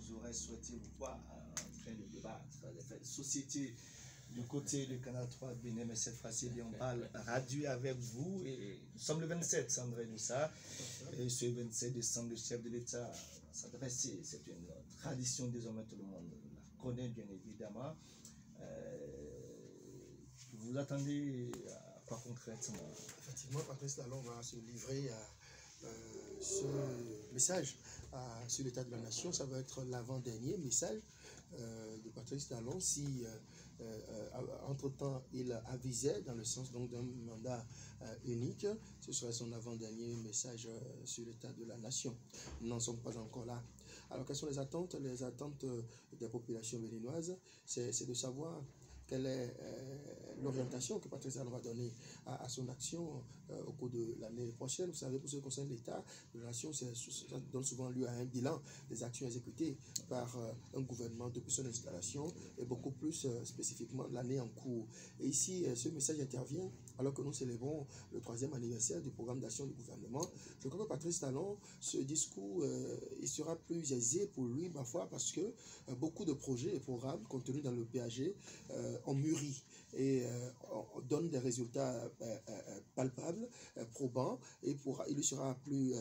vous aurez souhaité vous voir en train de débattre des faits de société du côté du Canal 3 Bénin, mais cette fois-ci, on parle radio avec vous. Et nous sommes le 27, Sandré Doussa. Et ce 27 décembre, le chef de l'État s'adresse. C'est une tradition désormais, tout le monde la connaît bien évidemment. Vous attendez à quoi concrètement? Effectivement, Patrice Talon va se livrer à ce message sur l'état de la nation. Ça va être l'avant-dernier message de Patrice Talon si entre-temps il avisait dans le sens donc d'un mandat unique. Ce serait son avant-dernier message sur l'état de la nation. Nous n'en sommes pas encore là. Alors quelles sont les attentes? Les attentes des populations béninoises, c'est de savoir quelle est l'orientation que Patrice Talon va donner à son action au cours de l'année prochaine. Vous savez, pour ce qui concerne l'État de la nation, ça donne souvent lieu à un bilan des actions exécutées par un gouvernement depuis son installation et beaucoup plus spécifiquement l'année en cours. Et ici, ce message intervient alors que nous célébrons le 3e anniversaire du programme d'action du gouvernement. Je crois que Patrice Talon, ce discours, il sera plus aisé pour lui, ma foi, parce que beaucoup de projets et programmes contenus dans le PAG ont mûri et donnent des résultats palpables, probants, et il lui sera plus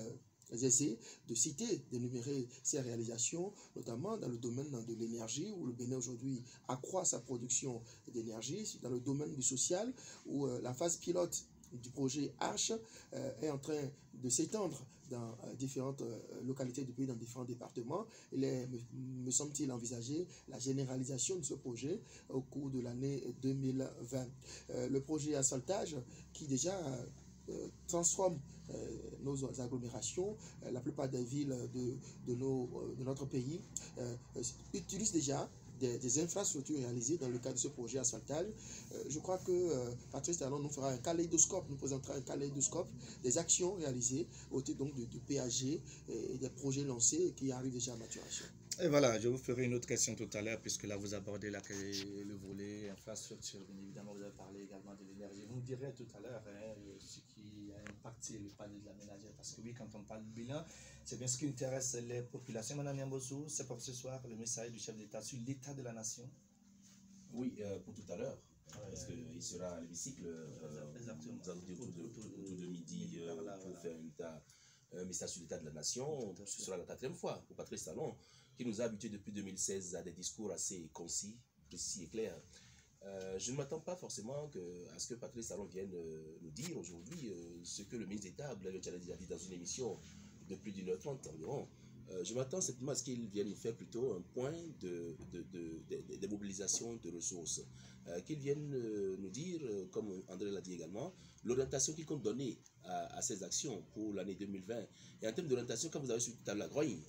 aisé de citer, d'énumérer ses réalisations, notamment dans le domaine de l'énergie, où le Bénin aujourd'hui accroît sa production d'énergie, dans le domaine du social, où la phase pilote du projet Arche est en train de s'étendre dans différentes localités du pays, dans différents départements. Il est, me semble-t-il, envisagé la généralisation de ce projet au cours de l'année 2020. Le projet assaltage qui déjà transforme nos agglomérations, la plupart des villes de notre pays utilisent déjà des infrastructures réalisées dans le cadre de ce projet asphaltage. Je crois que Patrice Talon nous fera un kaléidoscope, nous présentera un kaléidoscope des actions réalisées au titre donc du PAG et des projets lancés qui arrivent déjà à maturation. Et voilà, je vous ferai une autre question tout à l'heure, puisque là vous abordez le volet infrastructure, bien évidemment vous avez parlé également de l'énergie. Vous me direz tout à l'heure ce qui a impacté le palier de la ménagère, parce que oui, quand on parle de bilan, c'est bien ce qui intéresse les populations. Madame Yambossou, c'est pour ce soir le message du chef d'État sur l'état de la nation. Oui, pour tout à l'heure, parce qu'il sera à l'hémicycle, nous allons dire autour de midi pour faire un message sur l'état de la nation. Ce sera la 4e fois pour Patrice Talon, qui nous a habitués depuis 2016 à des discours assez concis, précis et clairs. Je ne m'attends pas forcément à ce que Patrice Talon vienne nous dire aujourd'hui ce que le ministre d'État, Blaise Diagne, a dit dans une émission de plus d'1h30 environ. Je m'attends simplement à ce qu'il vienne faire plutôt un point des mobilisations de ressources. Qu'il vienne nous dire, comme André l'a dit également, l'orientation qu'il compte donner à ces actions pour l'année 2020. Et en termes d'orientation, quand vous avez suivi tout à l'heure la grogne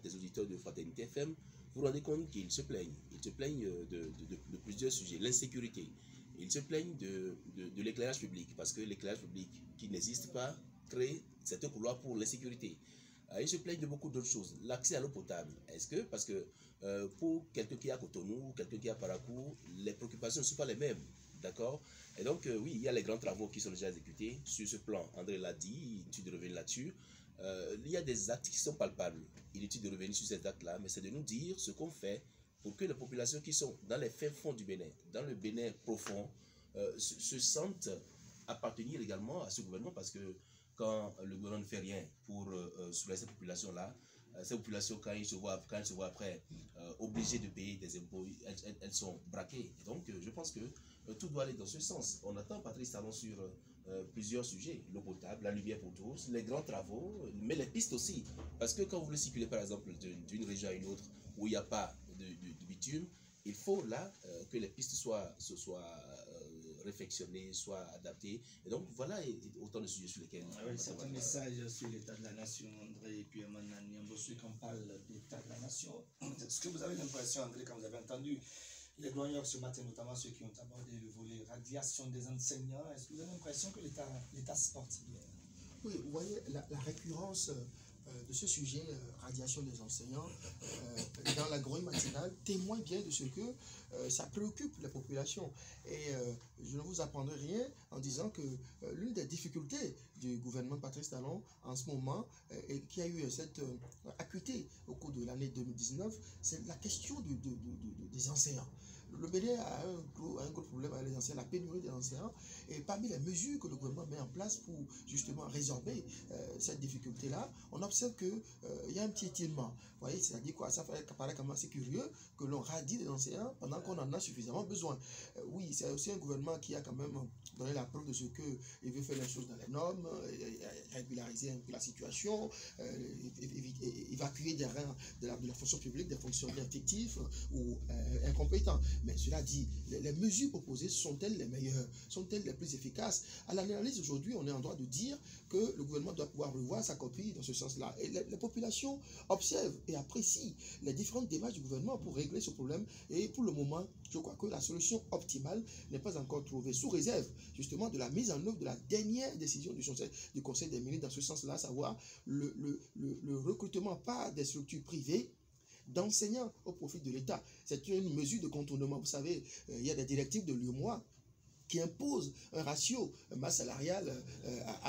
des auditeurs de Fraternité FM, vous vous rendez compte qu'ils se plaignent. Ils se plaignent de plusieurs sujets. L'insécurité. Ils se plaignent de l'éclairage public, parce que l'éclairage public qui n'existe pas crée certains couloirs pour l'insécurité. Ils se plaignent de beaucoup d'autres choses. L'accès à l'eau potable. Est-ce que, parce que pour quelqu'un qui est à Cotonou, quelqu'un qui est à Parakou, les préoccupations ne sont pas les mêmes. D'accord? Et donc, oui, il y a les grands travaux qui sont déjà exécutés sur ce plan. André l'a dit, inutile de revenir là-dessus. Il y a des actes qui sont palpables. Inutile de revenir sur ces actes-là, mais c'est de nous dire ce qu'on fait pour que les populations qui sont dans les fins fonds du Bénin, dans le Bénin profond, se sentent appartenir également à ce gouvernement, parce que quand le gouvernement ne fait rien pour soulager ces populations-là, ces populations, quand ils se voient après obligées de payer des impôts, elles sont braquées. Et donc, je pense que tout doit aller dans ce sens. On attend Patrice Talon sur plusieurs sujets, l'eau potable, la lumière pour tous, les grands travaux, mais les pistes aussi. Parce que quand vous voulez circuler, par exemple, d'une région à une autre où il n'y a pas de bitume, il faut là que les pistes soient réflexionnées, soient adaptées. Et donc, voilà autant de sujets sur lesquels... Oui, c'est un message sur l'état de la nation, André, et puis Madame Yambossou, quand on parle d'état de la nation. Est-ce que vous avez l'impression, André, quand vous avez entendu les grognards ce matin, notamment ceux qui ont abordé le volet radiation des enseignants, est-ce que vous avez l'impression que l'État se porte bien? Oui, vous voyez, la récurrence de ce sujet, radiation des enseignants, dans la grouille matinale témoigne bien de ce que ça préoccupe la population. Et je ne vous apprendrai rien en disant que l'une des difficultés du gouvernement Patrice Talon en ce moment, et qui a eu cette acuité au cours de l'année 2019, c'est la question des enseignants. Le Bénin a un gros problème avec les enseignants, la pénurie des enseignants. Et parmi les mesures que le gouvernement met en place pour justement résorber cette difficulté-là, on observe qu'il y a un petit étirement. Vous voyez, c'est-à-dire quoi? Ça paraît quand même assez curieux que l'on radie les enseignants pendant qu'on en a suffisamment besoin. Oui, c'est aussi un gouvernement qui a quand même donné la preuve de ce qu'il veut faire les choses dans les normes, régulariser un peu la situation, évacuer des rangs de la fonction publique, des fonctionnaires fictifs ou incompétents. Mais cela dit, les mesures proposées sont-elles les meilleures? Sont-elles les plus efficaces? À l'analyse aujourd'hui, on est en droit de dire que le gouvernement doit pouvoir revoir sa copie dans ce sens-là. Et les populations observent et apprécient les différentes démarches du gouvernement pour régler ce problème. Et pour le moment, je crois que la solution optimale n'est pas encore trouvée, sous réserve justement de la mise en œuvre de la dernière décision du Conseil des ministres dans ce sens-là, à savoir le recrutement par des structures privées d'enseignants au profit de l'État. C'est une mesure de contournement. Vous savez, il y a des directives de l'UEMOA qui impose un ratio masse salariale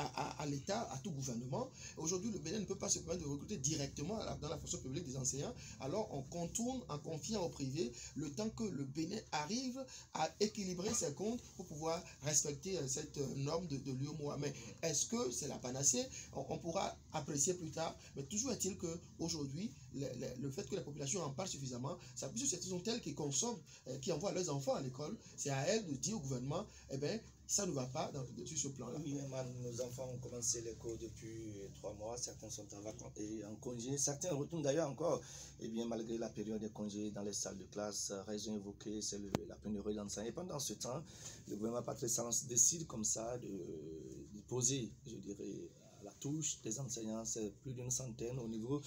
à l'État, à tout gouvernement. Aujourd'hui, le Bénin ne peut pas se permettre de recruter directement dans la fonction publique des enseignants. Alors, on contourne en confiant au privé le temps que le Bénin arrive à équilibrer ses comptes pour pouvoir respecter cette norme de l'UEMOA. Mais est-ce que c'est la panacée? On pourra apprécier plus tard. Mais toujours est-il qu'aujourd'hui, le fait que la population en parle suffisamment, ça plus ce sont elles qui consomment, qui envoient leurs enfants à l'école. C'est à elles de dire au gouvernement, eh bien, ça ne va pas sur ce plan-là. Oui, nos enfants ont commencé l'école depuis 3 mois, certains sont en vacances et en congé, certains retournent d'ailleurs encore, et bien malgré la période de congé dans les salles de classe, raison évoquée, c'est la pénurie d'enseignants. Et pendant ce temps, le gouvernement Patrice Talon décide comme ça de poser, je dirais, à la touche des enseignants, c'est plus d'une centaine au niveau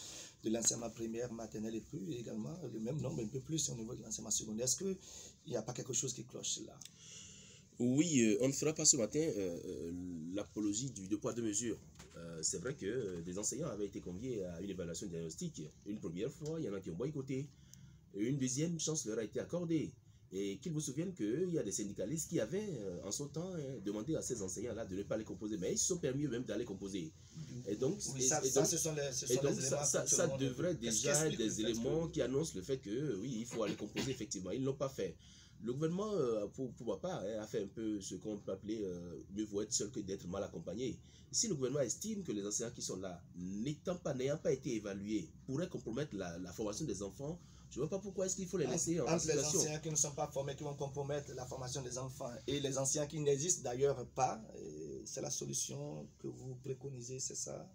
de l'enseignement primaire, maternel et plus, et également le même nombre, un peu plus au niveau de l'enseignement secondaire. Est-ce qu'il n'y a pas quelque chose qui cloche là? Oui, on ne fera pas ce matin l'apologie du 2 poids 2 mesures. C'est vrai que des enseignants avaient été conviés à une évaluation diagnostique. Une première fois, il y en a qui ont boycotté. Une deuxième chance leur a été accordée. Et qu'ils vous souviennent qu'il y a des syndicalistes qui avaient, en son temps, demandé à ces enseignants-là de ne pas les composer. Mais ils se sont permis eux-mêmes d'aller composer. Et donc, oui, ça devrait déjà être des éléments qui annoncent le fait que, oui, il faut aller composer, effectivement. Ils ne l'ont pas fait. Le gouvernement, pour ma part, a fait un peu ce qu'on peut appeler mieux vaut être seul que d'être mal accompagné. Si le gouvernement estime que les enseignants qui sont là, n'ayant pas été évalués, pourraient compromettre la formation des enfants, je ne vois pas pourquoi est-ce qu'il faut les laisser en situation. Entre les enseignants qui ne sont pas formés, qui vont compromettre la formation des enfants, et les enseignants qui n'existent d'ailleurs pas, c'est la solution que vous préconisez, c'est ça?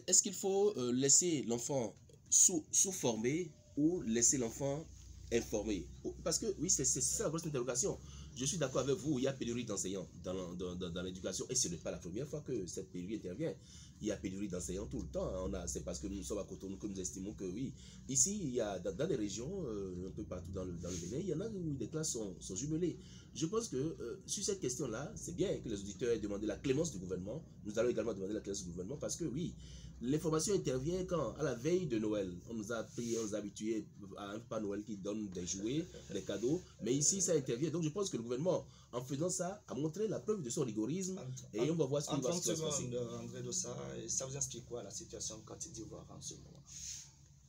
Est-ce qu'il faut laisser l'enfant sous-formé ou laisser l'enfant informé? Parce que oui, c'est ça la grosse interrogation. Je suis d'accord avec vous, il y a pénurie d'enseignants dans l'éducation et ce n'est pas la première fois que cette pénurie intervient. Il y a pénurie d'enseignants tout le temps. C'est parce que nous sommes à Cotonou que nous estimons que oui. Ici, il y a dans des régions, un peu partout dans le Bénin, il y en a où des classes sont jumelées. Je pense que sur cette question-là, c'est bien que les auditeurs aient demandé la clémence du gouvernement. Nous allons également demander la clémence du gouvernement parce que oui, l'information intervient quand, à la veille de Noël, on nous a appris, on nous a habitués à un Père Noël qui donne des jouets, des cadeaux, mais ici ça intervient. Donc je pense que le gouvernement, en faisant ça, a montré la preuve de son rigorisme et on va voir ce qui va se passer. André Dossa, ça vous explique quoi la situation en Côte d'Ivoire en ce moment?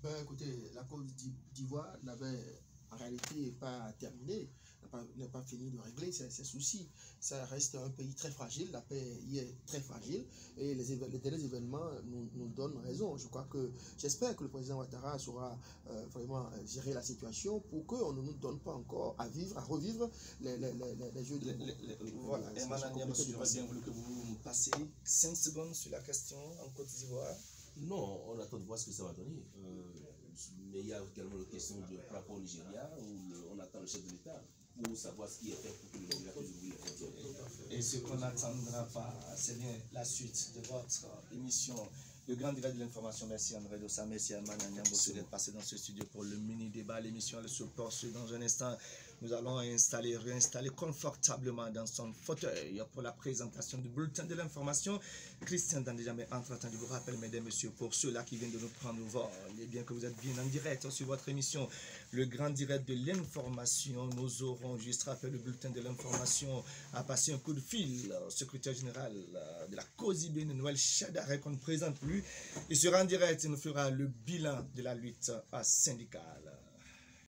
Ben, écoutez, la Côte d'Ivoire n'avait en réalité pas terminé, n'a pas fini de régler ses soucis. Ça reste un pays très fragile, la paix y est très fragile et les derniers événements nous donnent raison. J'espère que le président Ouattara saura vraiment gérer la situation pour qu'on ne nous donne pas encore à revivre les jeux de... Voilà, Emmanuel Niam, j'aurais bien voulu que vous passiez 5 secondes sur la question en Côte d'Ivoire. Non, on attend de voir ce que ça va donner. Mais il y a également la question par rapport au Nigeria où on attend le chef de l'État pour savoir ce qui est fait pour que le Nigeria puisse ouvrir les frontières. Et ce qu'on n'attendra pas, c'est bien la suite de votre émission Le grand direct de l'information, merci André Dossa, merci à Manania Bossou d'être passé dans ce studio pour le mini-débat. L'émission elle se poursuit dans un instant. Nous allons réinstaller confortablement dans son fauteuil pour la présentation du bulletin de l'information. Christian Dandejamé, entre-temps, je vous rappelle, mesdames et messieurs, pour ceux-là qui viennent de nous prendre au vol, et bien que vous êtes bien en direct sur votre émission, le grand direct de l'information, nous aurons juste après le bulletin de l'information à passer un coup de fil au secrétaire général de la COSIB, Noël Chadare, qu'on ne présente plus. Il sera en direct et nous fera le bilan de la lutte syndicale.